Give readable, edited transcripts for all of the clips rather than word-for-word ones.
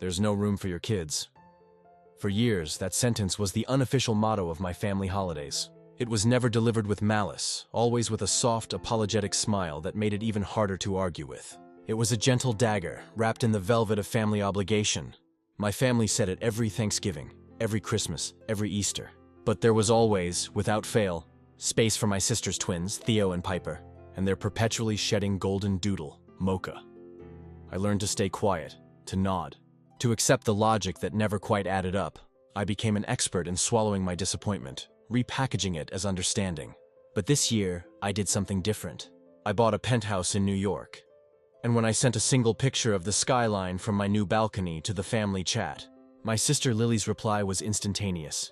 There's no room for your kids. For years, that sentence was the unofficial motto of my family holidays. It was never delivered with malice, always with a soft, apologetic smile that made it even harder to argue with. It was a gentle dagger, wrapped in the velvet of family obligation. My family said it every Thanksgiving, every Christmas, every Easter. But there was always, without fail, space for my sister's twins, Theo and Piper, and their perpetually shedding golden doodle, Mocha. I learned to stay quiet, to nod, to accept the logic that never quite added up. I became an expert in swallowing my disappointment, repackaging it as understanding. But this year, I did something different. I bought a penthouse in New York. And when I sent a single picture of the skyline from my new balcony to the family chat, my sister Lily's reply was instantaneous.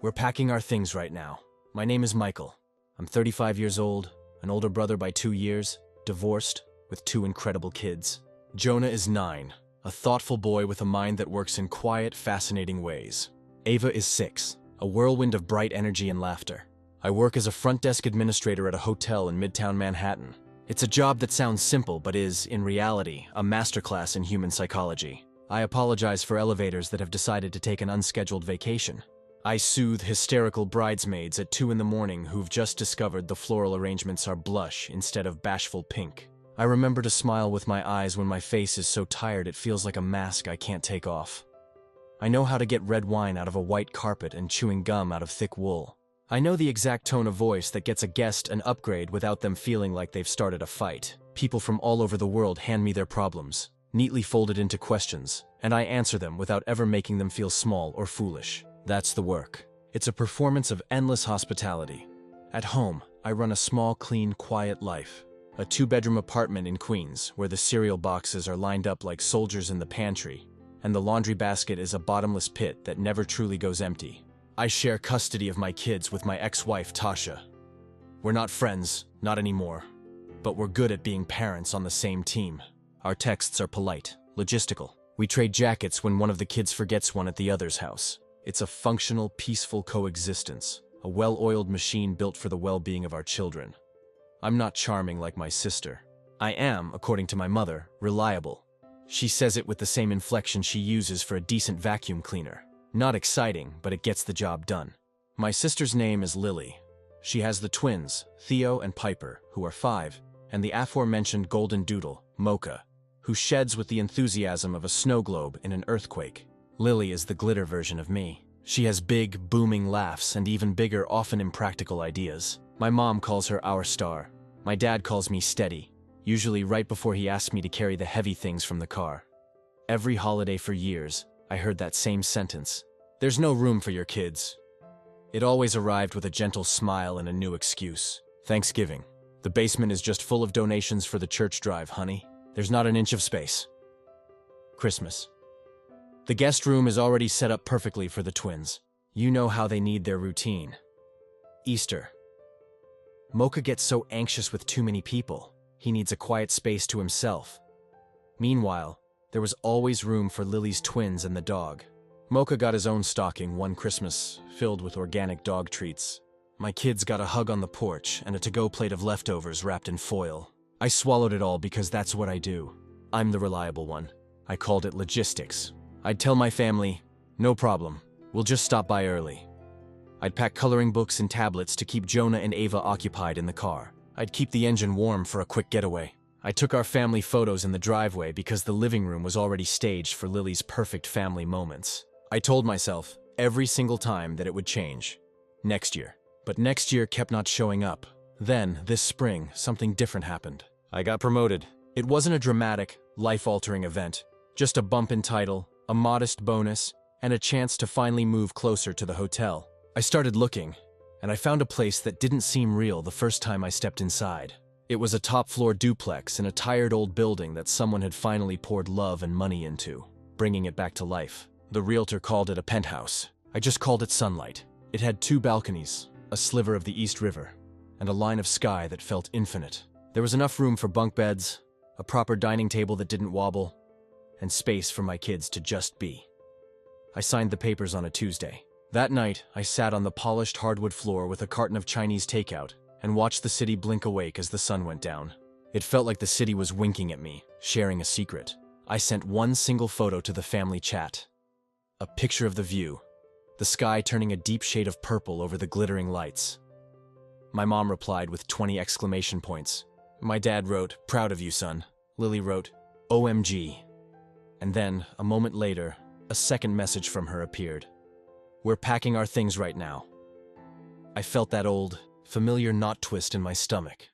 "We're packing our things right now. My name is Michael. I'm 35 years old, an older brother by 2 years, divorced, with 2 incredible kids. Jonah is 9, a thoughtful boy with a mind that works in quiet, fascinating ways. Ava is 6, a whirlwind of bright energy and laughter. I work as a front desk administrator at a hotel in Midtown Manhattan. It's a job that sounds simple but is, in reality, a masterclass in human psychology. I apologize for elevators that have decided to take an unscheduled vacation. I soothe hysterical bridesmaids at 2 in the morning who've just discovered the floral arrangements are blush instead of bashful pink. I remember to smile with my eyes when my face is so tired it feels like a mask I can't take off. I know how to get red wine out of a white carpet and chewing gum out of thick wool. I know the exact tone of voice that gets a guest an upgrade without them feeling like they've started a fight. People from all over the world hand me their problems, neatly folded into questions, and I answer them without ever making them feel small or foolish. That's the work. It's a performance of endless hospitality. At home, I run a small, clean, quiet life. A 2-bedroom apartment in Queens, where the cereal boxes are lined up like soldiers in the pantry, and the laundry basket is a bottomless pit that never truly goes empty. I share custody of my kids with my ex-wife, Tasha. We're not friends, not anymore, but we're good at being parents on the same team. Our texts are polite, logistical. We trade jackets when one of the kids forgets one at the other's house. It's a functional, peaceful coexistence, a well-oiled machine built for the well-being of our children. I'm not charming like my sister. I am, according to my mother, reliable. She says it with the same inflection she uses for a decent vacuum cleaner. Not exciting, but it gets the job done. My sister's name is Lily. She has the twins, Theo and Piper, who are 5, and the aforementioned golden doodle, Mocha, who sheds with the enthusiasm of a snow globe in an earthquake. Lily is the glitter version of me. She has big, booming laughs and even bigger, often impractical ideas. My mom calls her our star. My dad calls me steady, usually right before he asks me to carry the heavy things from the car. Every holiday for years, I heard that same sentence. There's no room for your kids. It always arrived with a gentle smile and a new excuse. Thanksgiving. The basement is just full of donations for the church drive, honey. There's not an inch of space. Christmas. The guest room is already set up perfectly for the twins. You know how they need their routine. Easter. Mocha gets so anxious with too many people. He needs a quiet space to himself. Meanwhile, there was always room for Lily's twins and the dog. Mocha got his own stocking one Christmas, filled with organic dog treats. My kids got a hug on the porch and a to-go plate of leftovers wrapped in foil. I swallowed it all because that's what I do. I'm the reliable one. I called it logistics. I'd tell my family, no problem, we'll just stop by early. I'd pack coloring books and tablets to keep Jonah and Ava occupied in the car. I'd keep the engine warm for a quick getaway. I took our family photos in the driveway because the living room was already staged for Lily's perfect family moments. I told myself every single time that it would change. Next year. But next year kept not showing up. Then, this spring, something different happened. I got promoted. It wasn't a dramatic, life-altering event. Just a bump in title, a modest bonus, and a chance to finally move closer to the hotel. I started looking, and I found a place that didn't seem real the first time I stepped inside. It was a top-floor duplex in a tired old building that someone had finally poured love and money into, bringing it back to life. The realtor called it a penthouse. I just called it sunlight. It had 2 balconies, a sliver of the East River, and a line of sky that felt infinite. There was enough room for bunk beds, a proper dining table that didn't wobble, and space for my kids to just be. I signed the papers on a Tuesday. That night, I sat on the polished hardwood floor with a carton of Chinese takeout and watched the city blink awake as the sun went down. It felt like the city was winking at me, sharing a secret. I sent one single photo to the family chat. A picture of the view, the sky turning a deep shade of purple over the glittering lights. My mom replied with 20 exclamation points. My dad wrote, "Proud of you, son." Lily wrote, "OMG." And then, a moment later, a second message from her appeared. "We're packing our things right now." I felt that old, familiar knot twist in my stomach,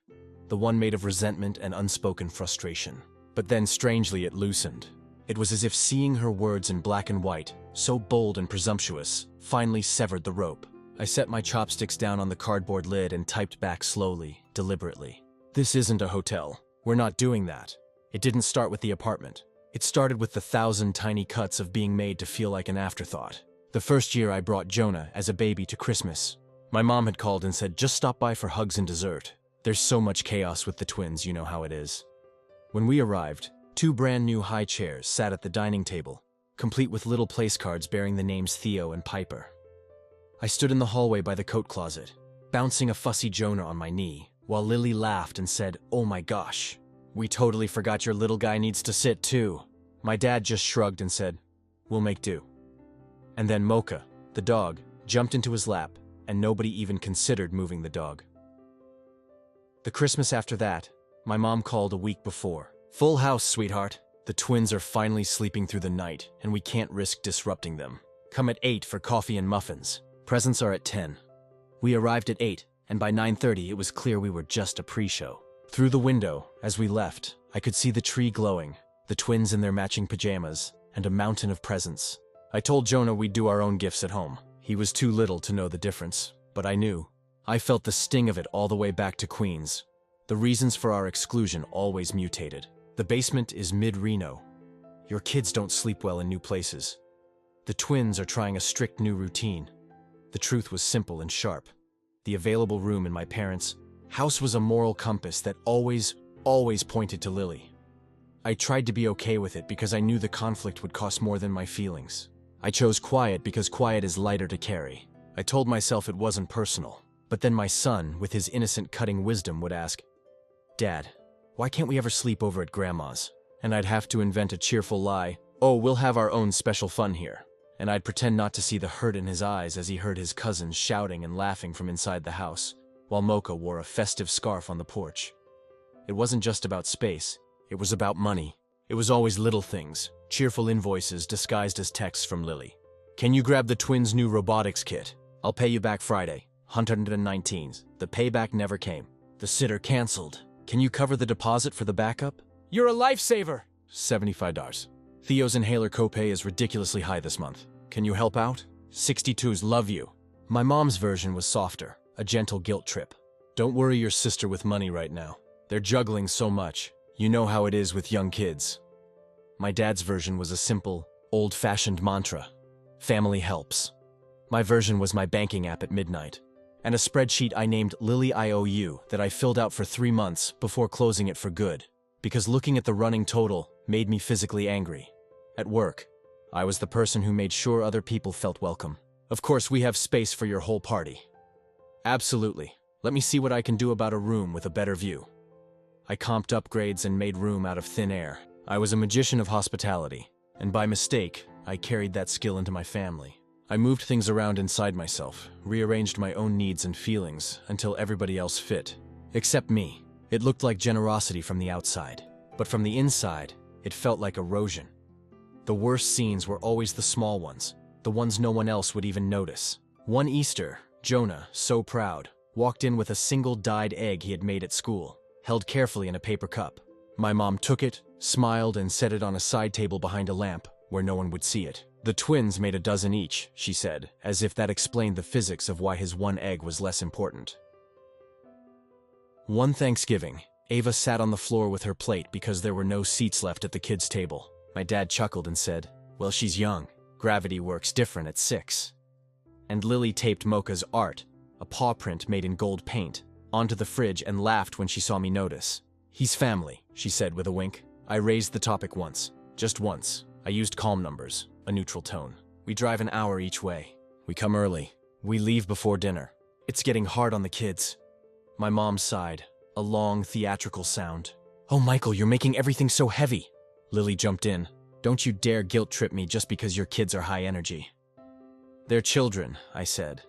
the one made of resentment and unspoken frustration. But then, strangely, it loosened. It was as if seeing her words in black and white, so bold and presumptuous, finally severed the rope. I set my chopsticks down on the cardboard lid and typed back slowly, deliberately. "This isn't a hotel. We're not doing that." It didn't start with the apartment. It started with the 1,000 tiny cuts of being made to feel like an afterthought. The first year I brought Jonah as a baby to Christmas. My mom had called and said, "Just stop by for hugs and dessert." There's so much chaos with the twins, you know how it is. When we arrived, 2 brand new high chairs sat at the dining table, complete with little place cards bearing the names Theo and Piper. I stood in the hallway by the coat closet, bouncing a fussy Jonah on my knee, while Lily laughed and said, "Oh my gosh, we totally forgot your little guy needs to sit too." My dad just shrugged and said, "We'll make do." And then Mocha, the dog, jumped into his lap, and nobody even considered moving the dog. The Christmas after that, my mom called a week before. "Full house, sweetheart. The twins are finally sleeping through the night, and we can't risk disrupting them. Come at 8 for coffee and muffins. Presents are at 10. We arrived at 8, and by 9:30 it was clear we were just a pre-show. Through the window, as we left, I could see the tree glowing, the twins in their matching pajamas, and a mountain of presents. I told Jonah we'd do our own gifts at home. He was too little to know the difference, but I knew. I felt the sting of it all the way back to Queens. The reasons for our exclusion always mutated. The basement is mid-Reno. Your kids don't sleep well in new places. The twins are trying a strict new routine. The truth was simple and sharp. The available room in my parents' house was a moral compass that always pointed to Lily. I tried to be okay with it because I knew the conflict would cost more than my feelings. I chose quiet because quiet is lighter to carry. I told myself it wasn't personal. But then my son, with his innocent cutting wisdom, would ask, "Dad, why can't we ever sleep over at Grandma's?" And I'd have to invent a cheerful lie, "Oh, we'll have our own special fun here." And I'd pretend not to see the hurt in his eyes as he heard his cousins shouting and laughing from inside the house, while Mocha wore a festive scarf on the porch. It wasn't just about space, it was about money. It was always little things, cheerful invoices disguised as texts from Lily. "Can you grab the twins' new robotics kit? I'll pay you back Friday. 119s. The payback never came. The sitter canceled. Can you cover the deposit for the backup? You're a lifesaver! $75. Theo's inhaler copay is ridiculously high this month. Can you help out? 62s love you." My mom's version was softer, a gentle guilt trip. "Don't worry your sister with money right now. They're juggling so much. You know how it is with young kids." My dad's version was a simple, old-fashioned mantra. "Family helps." My version was my banking app at midnight, and a spreadsheet I named Lily IOU that I filled out for 3 months before closing it for good, because looking at the running total made me physically angry. At work, I was the person who made sure other people felt welcome. "Of course, we have space for your whole party." "Absolutely. Let me see what I can do about a room with a better view." I comped upgrades and made room out of thin air. I was a magician of hospitality, and by mistake, I carried that skill into my family. I moved things around inside myself, rearranged my own needs and feelings until everybody else fit. Except me. It looked like generosity from the outside, but from the inside, it felt like erosion. The worst scenes were always the small ones, the ones no one else would even notice. One Easter, Jonah, so proud, walked in with a single dyed egg he had made at school, held carefully in a paper cup. My mom took it, smiled, and set it on a side table behind a lamp where no one would see it. "The twins made a dozen each," she said, as if that explained the physics of why his one egg was less important. One Thanksgiving, Ava sat on the floor with her plate because there were no seats left at the kids' table. My dad chuckled and said, "Well, she's young. Gravity works different at 6. And Lily taped Mocha's art, a paw print made in gold paint, onto the fridge and laughed when she saw me notice. "He's family," she said with a wink. I raised the topic once, just once. I used calm numbers, a neutral tone. "We drive an hour each way. We come early. We leave before dinner. It's getting hard on the kids." My mom sighed, a long, theatrical sound. "Oh, Michael, you're making everything so heavy." Lily jumped in. Don't you dare guilt trip me just because your kids are high energy. They're children, I said,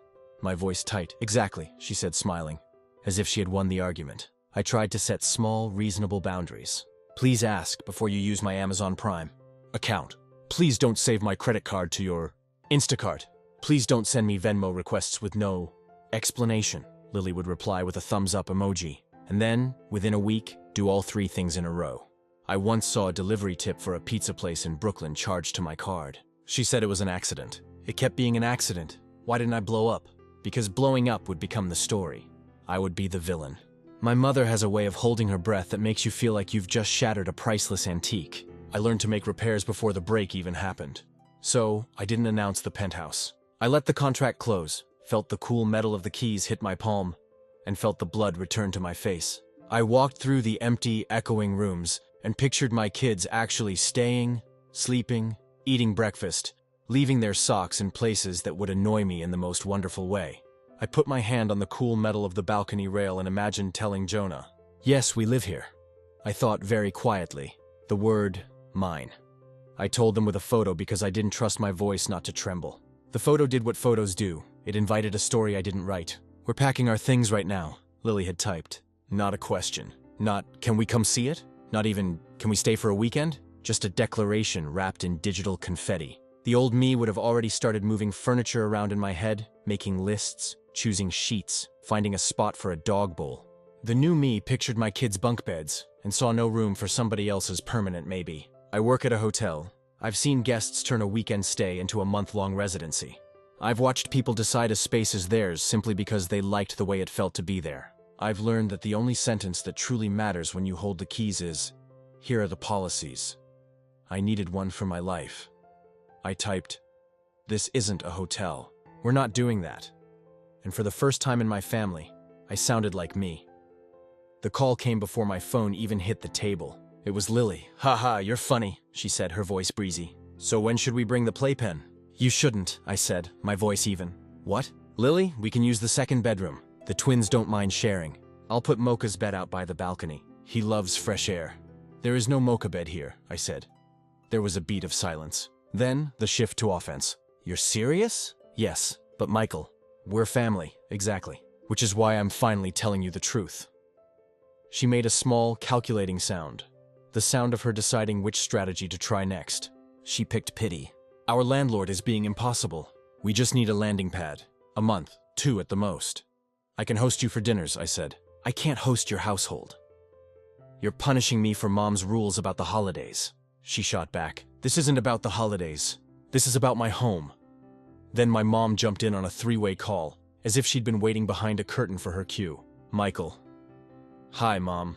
my voice tight. Exactly, she said, smiling, as if she had won the argument. I tried to set small, reasonable boundaries. Please ask before you use my Amazon Prime account. Please don't save my credit card to your Instacart. Please don't send me Venmo requests with no explanation, Lily would reply with a thumbs up emoji. And then, within a week, do all three things in a row. I once saw a delivery tip for a pizza place in Brooklyn charged to my card. She said it was an accident. It kept being an accident. Why didn't I blow up? Because blowing up would become the story. I would be the villain. My mother has a way of holding her breath that makes you feel like you've just shattered a priceless antique. I learned to make repairs before the break even happened. So, I didn't announce the penthouse. I let the contract close, felt the cool metal of the keys hit my palm, and felt the blood return to my face. I walked through the empty, echoing rooms and pictured my kids actually staying, sleeping, eating breakfast, leaving their socks in places that would annoy me in the most wonderful way. I put my hand on the cool metal of the balcony rail and imagined telling Jonah, "Yes, we live here." I thought very quietly, the word, mine. I told them with a photo because I didn't trust my voice not to tremble. The photo did what photos do. It invited a story I didn't write. "We're packing our things right now," Lily had typed. Not a question. Not, "Can we come see it?" Not even, "Can we stay for a weekend?" Just a declaration wrapped in digital confetti. The old me would have already started moving furniture around in my head, making lists, choosing sheets, finding a spot for a dog bowl. The new me pictured my kids' bunk beds and saw no room for somebody else's permanent maybe. I work at a hotel. I've seen guests turn a weekend stay into a month-long residency. I've watched people decide a space is theirs simply because they liked the way it felt to be there. I've learned that the only sentence that truly matters when you hold the keys is, "Here are the policies." I needed one for my life. I typed, "This isn't a hotel. We're not doing that." And for the first time in my family, I sounded like me. The call came before my phone even hit the table. It was Lily. "Haha, you're funny," she said, her voice breezy. "So when should we bring the playpen?" "You shouldn't," I said, my voice even. "What?" "Lily, we can use the second bedroom. The twins don't mind sharing. I'll put Mocha's bed out by the balcony. He loves fresh air." "There is no Mocha bed here," I said. There was a beat of silence. Then, the shift to offense. "You're serious?" "Yes, but Michael, we're family, exactly. Which is why I'm finally telling you the truth." She made a small, calculating sound. The sound of her deciding which strategy to try next. She picked pity. "Our landlord is being impossible. We just need a landing pad. A month, 2 at the most." "I can host you for dinners," I said. "I can't host your household." "You're punishing me for Mom's rules about the holidays," she shot back. "This isn't about the holidays. This is about my home." Then my mom jumped in on a 3-way call, as if she'd been waiting behind a curtain for her cue. "Michael." "Hi, Mom.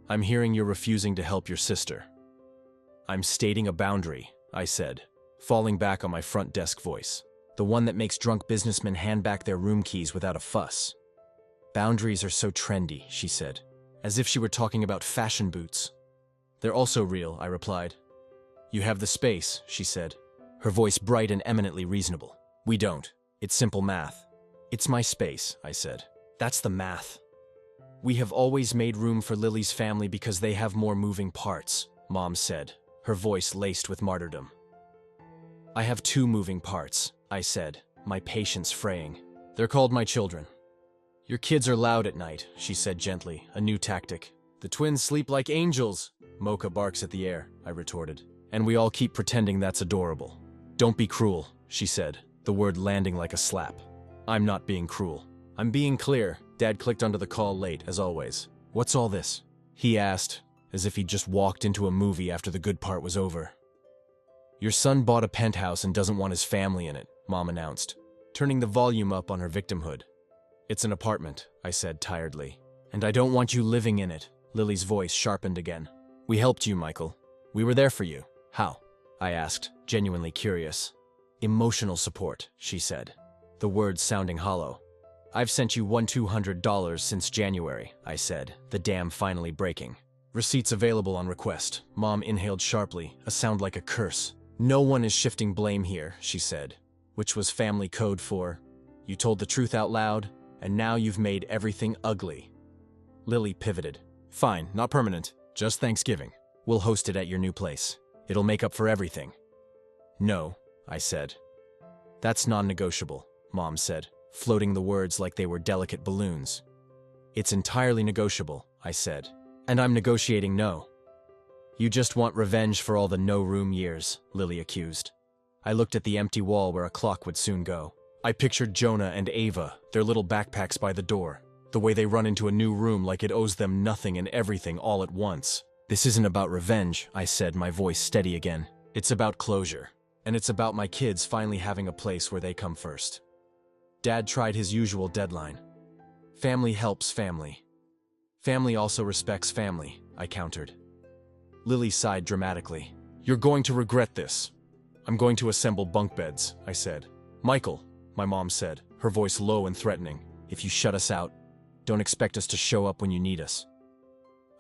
I'm hearing you're refusing to help your sister." "I'm stating a boundary," I said, falling back on my front desk voice. The one that makes drunk businessmen hand back their room keys without a fuss. "Boundaries are so trendy," she said, as if she were talking about fashion boots. "They're also real," I replied. "You have the space," she said, her voice bright and eminently reasonable. "We don't. It's simple math." "It's my space," I said. "That's the math." "We have always made room for Lily's family because they have more moving parts," Mom said, her voice laced with martyrdom. "I have 2 moving parts," I said, my patience fraying. "They're called my children." "Your kids are loud at night," she said gently, a new tactic. "The twins sleep like angels." "Mocha barks at the air," I retorted. "And we all keep pretending that's adorable." "Don't be cruel," she said, the word landing like a slap. "I'm not being cruel. I'm being clear." Dad clicked onto the call late, as always. "What's all this?" he asked, as if he'd just walked into a movie after the good part was over. "Your son bought a penthouse and doesn't want his family in it," Mom announced, turning the volume up on her victimhood. "It's an apartment," I said tiredly. "And I don't want you living in it." Lily's voice sharpened again. "We helped you, Michael. We were there for you." "How?" I asked, genuinely curious. "Emotional support," she said, the words sounding hollow. "I've sent you $200 since January," I said, the dam finally breaking. "Receipts available on request." Mom inhaled sharply, a sound like a curse. "No one is shifting blame here," she said, which was family code for, "You told the truth out loud, and now you've made everything ugly." Lily pivoted. "Fine, not permanent, just Thanksgiving." We'll host it at your new place. It'll make up for everything. No, I said. That's non-negotiable, Mom said, floating the words like they were delicate balloons. It's entirely negotiable, I said. And I'm negotiating no. You just want revenge for all the no-room years, Lily accused. I looked at the empty wall where a clock would soon go. I pictured Jonah and Ava, their little backpacks by the door, the way they run into a new room like it owes them nothing and everything all at once. This isn't about revenge, I said, my voice steady again. It's about closure. And it's about my kids finally having a place where they come first. Dad tried his usual deadline. Family helps family. Family also respects family, I countered. Lily sighed dramatically. You're going to regret this. I'm going to assemble bunk beds, I said. Michael, my mom said, her voice low and threatening. If you shut us out, don't expect us to show up when you need us.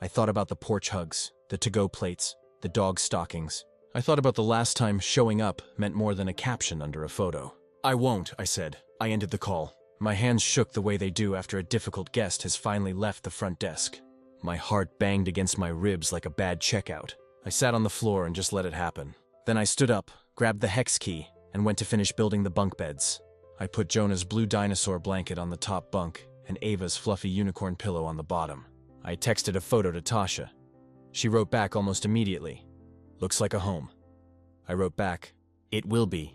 I thought about the porch hugs, the to-go plates, the dog stockings. I thought about the last time showing up meant more than a caption under a photo. I won't, I said. I ended the call. My hands shook the way they do after a difficult guest has finally left the front desk. My heart banged against my ribs like a bad checkout. I sat on the floor and just let it happen. Then I stood up, grabbed the hex key, and went to finish building the bunk beds. I put Jonah's blue dinosaur blanket on the top bunk and Ava's fluffy unicorn pillow on the bottom. I texted a photo to Tasha. She wrote back almost immediately. Looks like a home. I wrote back, it will be.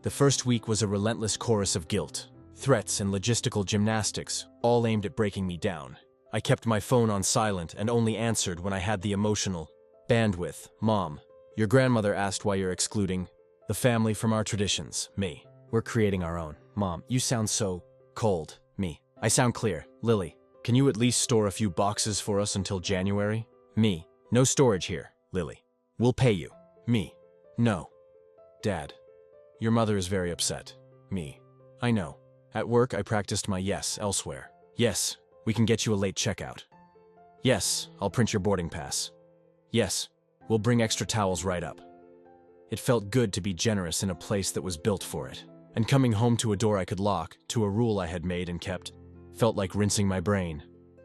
The first week was a relentless chorus of guilt, threats, and logistical gymnastics, all aimed at breaking me down. I kept my phone on silent and only answered when I had the emotional bandwidth. Mom, your grandmother asked why you're excluding the family from our traditions. Me. We're creating our own. Mom, you sound so cold. Me. I sound clear. Lily, can you at least store a few boxes for us until January? Me. No storage here. Lily. We'll pay you. Me. No. Dad. Your mother is very upset. Me. I know. At work, I practiced my yes elsewhere. Yes. We can get you a late checkout. Yes, I'll print your boarding pass. Yes, we'll bring extra towels right up. It felt good to be generous in a place that was built for it. And coming home to a door I could lock, to a rule I had made and kept, felt like rinsing my brain.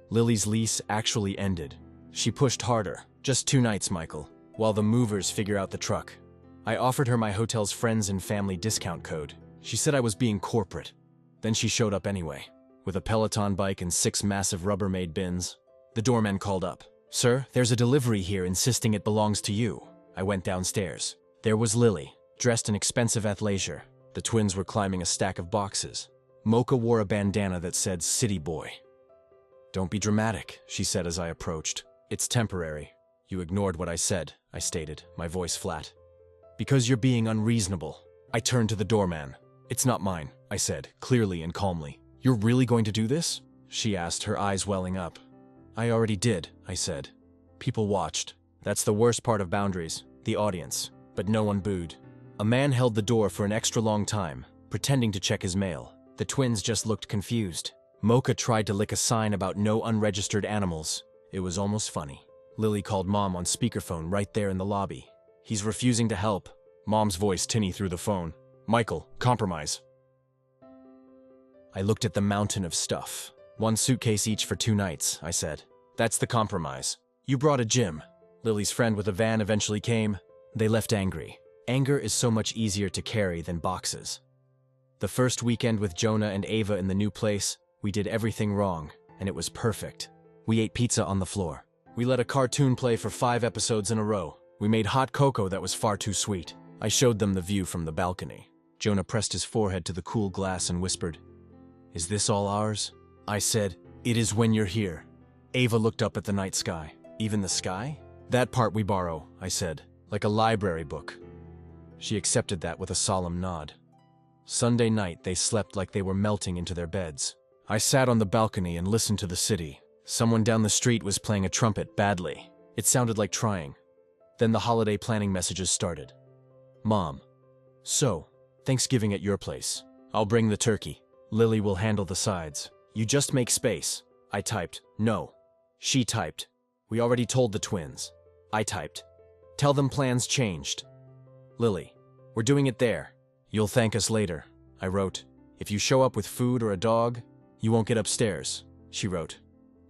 Lily's lease actually ended. She pushed harder. Just 2 nights, Michael, while the movers figure out the truck. I offered her my hotel's friends and family discount code. She said I was being corporate. Then she showed up anyway. With a Peloton bike and 6 massive Rubbermaid bins. The doorman called up. Sir, there's a delivery here insisting it belongs to you. I went downstairs. There was Lily, dressed in expensive athleisure. The twins were climbing a stack of boxes. Mocha wore a bandana that said City Boy. Don't be dramatic, she said as I approached. It's temporary. You ignored what I said, I stated, my voice flat. Because you're being unreasonable. I turned to the doorman. It's not mine, I said, clearly and calmly. You're really going to do this? She asked, her eyes welling up. I already did, I said. People watched. That's the worst part of boundaries, the audience. But no one booed. A man held the door for an extra long time, pretending to check his mail. The twins just looked confused. Mocha tried to lick a sign about no unregistered animals. It was almost funny. Lily called Mom on speakerphone right there in the lobby. He's refusing to help. Mom's voice tinny through the phone. Michael, compromise. I looked at the mountain of stuff. 1 suitcase each for 2 nights, I said. That's the compromise. You brought a gym. Lily's friend with a van eventually came. They left angry. Anger is so much easier to carry than boxes. The first weekend with Jonah and Ava in the new place, we did everything wrong, and it was perfect. We ate pizza on the floor. We let a cartoon play for 5 episodes in a row. We made hot cocoa that was far too sweet. I showed them the view from the balcony. Jonah pressed his forehead to the cool glass and whispered, Is this all ours? I said, It is when you're here. Ava looked up at the night sky. Even the sky? That part we borrow, I said, like a library book. She accepted that with a solemn nod. Sunday night, they slept like they were melting into their beds. I sat on the balcony and listened to the city. Someone down the street was playing a trumpet badly. It sounded like trying. Then the holiday planning messages started. Mom. So, Thanksgiving at your place. I'll bring the turkey. Lily will handle the sides. You just make space. I typed, no. She typed, we already told the twins. I typed, tell them plans changed. Lily, we're doing it there. You'll thank us later. I wrote, if you show up with food or a dog, you won't get upstairs. She wrote,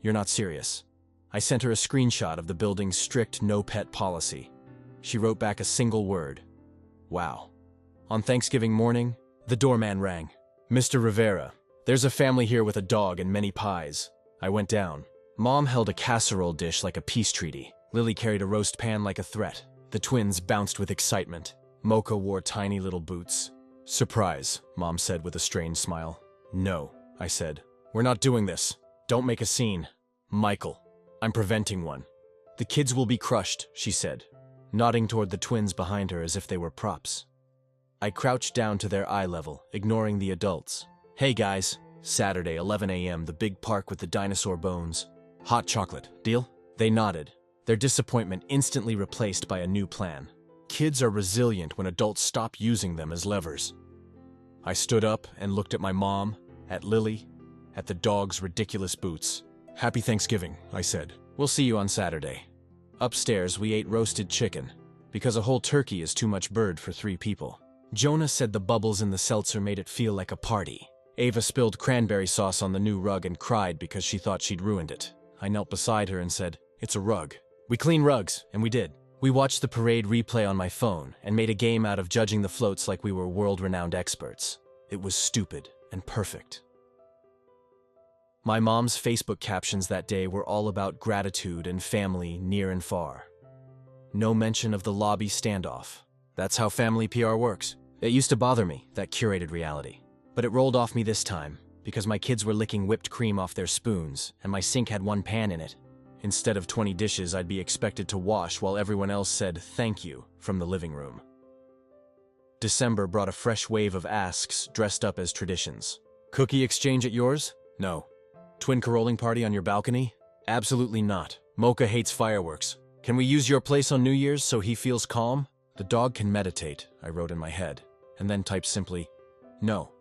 you're not serious. I sent her a screenshot of the building's strict no-pet policy. She wrote back a single word. Wow. On Thanksgiving morning, the doorman rang. "Mr. Rivera, there's a family here with a dog and many pies." I went down. Mom held a casserole dish like a peace treaty. Lily carried a roast pan like a threat. The twins bounced with excitement. Mocha wore tiny little boots. "Surprise," Mom said with a strange smile. "No," I said. "We're not doing this. Don't make a scene. Michael, I'm preventing one." "The kids will be crushed," she said, nodding toward the twins behind her as if they were props. I crouched down to their eye level, ignoring the adults. "Hey guys, Saturday, 11 a.m., the big park with the dinosaur bones. Hot chocolate, deal?" They nodded, their disappointment instantly replaced by a new plan. Kids are resilient when adults stop using them as levers. I stood up and looked at my mom, at Lily, at the dog's ridiculous boots. "Happy Thanksgiving," I said. "We'll see you on Saturday." Upstairs, we ate roasted chicken, because a whole turkey is too much bird for 3 people. Jonah said the bubbles in the seltzer made it feel like a party. Ava spilled cranberry sauce on the new rug and cried because she thought she'd ruined it. I knelt beside her and said, "It's a rug. We clean rugs," and we did. We watched the parade replay on my phone and made a game out of judging the floats like we were world-renowned experts. It was stupid and perfect. My mom's Facebook captions that day were all about gratitude and family near and far. No mention of the lobby standoff. That's how family PR works. It used to bother me, that curated reality. But it rolled off me this time, because my kids were licking whipped cream off their spoons, and my sink had 1 pan in it. Instead of 20 dishes I'd be expected to wash while everyone else said thank you from the living room. December brought a fresh wave of asks dressed up as traditions. "Cookie exchange at yours?" "No." "Twin caroling party on your balcony?" "Absolutely not. Mocha hates fireworks. Can we use your place on New Year's so he feels calm?" "The dog can meditate," I wrote in my head, and then typed simply, "No."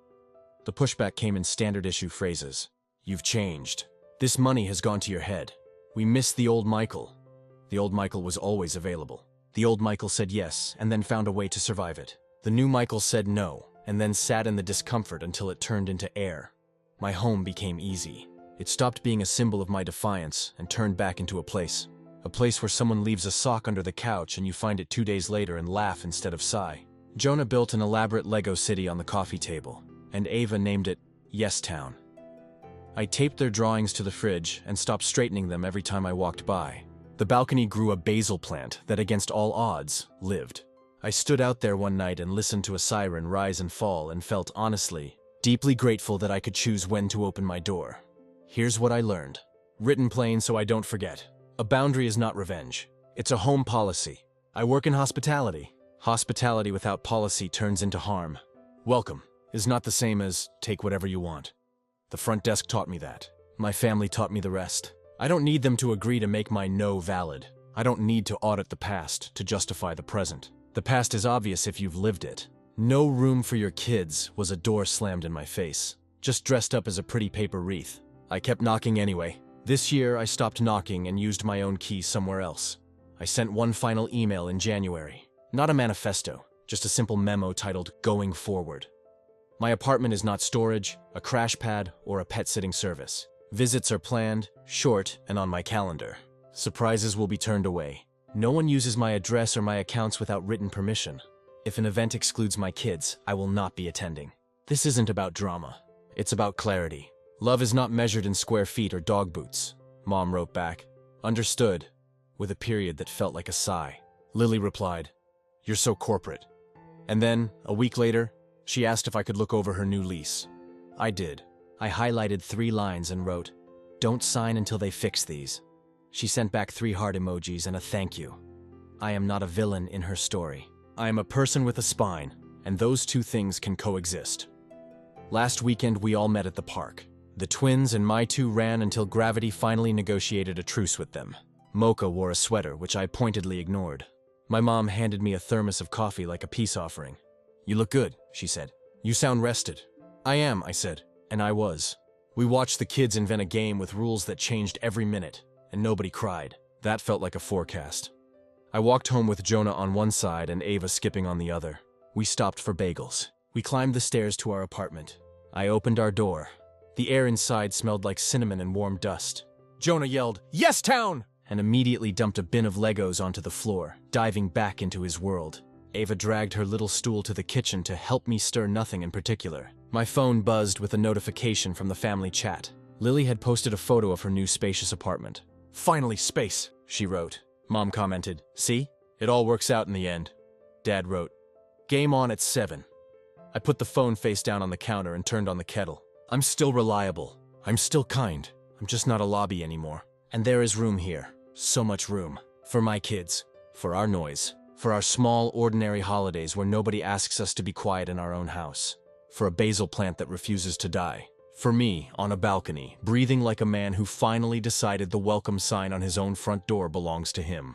The pushback came in standard issue phrases. "You've changed. This money has gone to your head. We miss the old Michael." The old Michael was always available. The old Michael said yes, and then found a way to survive it. The new Michael said no, and then sat in the discomfort until it turned into air. My home became easy. It stopped being a symbol of my defiance and turned back into a place. A place where someone leaves a sock under the couch and you find it 2 days later and laugh instead of sigh. Jonah built an elaborate Lego city on the coffee table, and Ava named it Yes Town. I taped their drawings to the fridge and stopped straightening them every time I walked by. The balcony grew a basil plant that, against all odds, lived. I stood out there one night and listened to a siren rise and fall and felt, honestly, deeply grateful that I could choose when to open my door. Here's what I learned. Written plain so I don't forget. A boundary is not revenge. It's a home policy. I work in hospitality. Hospitality without policy turns into harm. Welcome is not the same as take whatever you want. The front desk taught me that. My family taught me the rest. I don't need them to agree to make my no valid. I don't need to audit the past to justify the present. The past is obvious if you've lived it. "No room for your kids" was a door slammed in my face, just dressed up as a pretty paper wreath. I kept knocking anyway. This year, I stopped knocking and used my own key somewhere else. I sent one final email in January. Not a manifesto, just a simple memo titled "Going Forward." My apartment is not storage, a crash pad, or a pet-sitting service. Visits are planned, short, and on my calendar. Surprises will be turned away. No one uses my address or my accounts without written permission. If an event excludes my kids, I will not be attending. This isn't about drama. It's about clarity. "Love is not measured in square feet or dog boots," Mom wrote back. "Understood," with a period that felt like a sigh. Lily replied, "You're so corporate." And then, a week later, she asked if I could look over her new lease. I did. I highlighted 3 lines and wrote, "Don't sign until they fix these." She sent back 3 heart emojis and a thank you. I am not a villain in her story. I am a person with a spine, and those 2 things can coexist. Last weekend, we all met at the park. The twins and my 2 ran until gravity finally negotiated a truce with them. Mocha wore a sweater, which I pointedly ignored. My mom handed me a thermos of coffee like a peace offering. "You look good," she said. "You sound rested." "I am," I said, and I was. We watched the kids invent a game with rules that changed every minute, and nobody cried. That felt like a forecast. I walked home with Jonah on one side and Ava skipping on the other. We stopped for bagels. We climbed the stairs to our apartment. I opened our door. The air inside smelled like cinnamon and warm dust. Jonah yelled, "Yes, town!" and immediately dumped a bin of Legos onto the floor, diving back into his world. Ava dragged her little stool to the kitchen to help me stir nothing in particular. My phone buzzed with a notification from the family chat. Lily had posted a photo of her new spacious apartment. "Finally space," she wrote. Mom commented, "See? It all works out in the end." Dad wrote, "Game on at 7. I put the phone face down on the counter and turned on the kettle. I'm still reliable. I'm still kind. I'm just not a lobby anymore. And there is room here. So much room. For my kids. For our noise. For our small, ordinary holidays where nobody asks us to be quiet in our own house. For a basil plant that refuses to die. For me, on a balcony, breathing like a man who finally decided the welcome sign on his own front door belongs to him."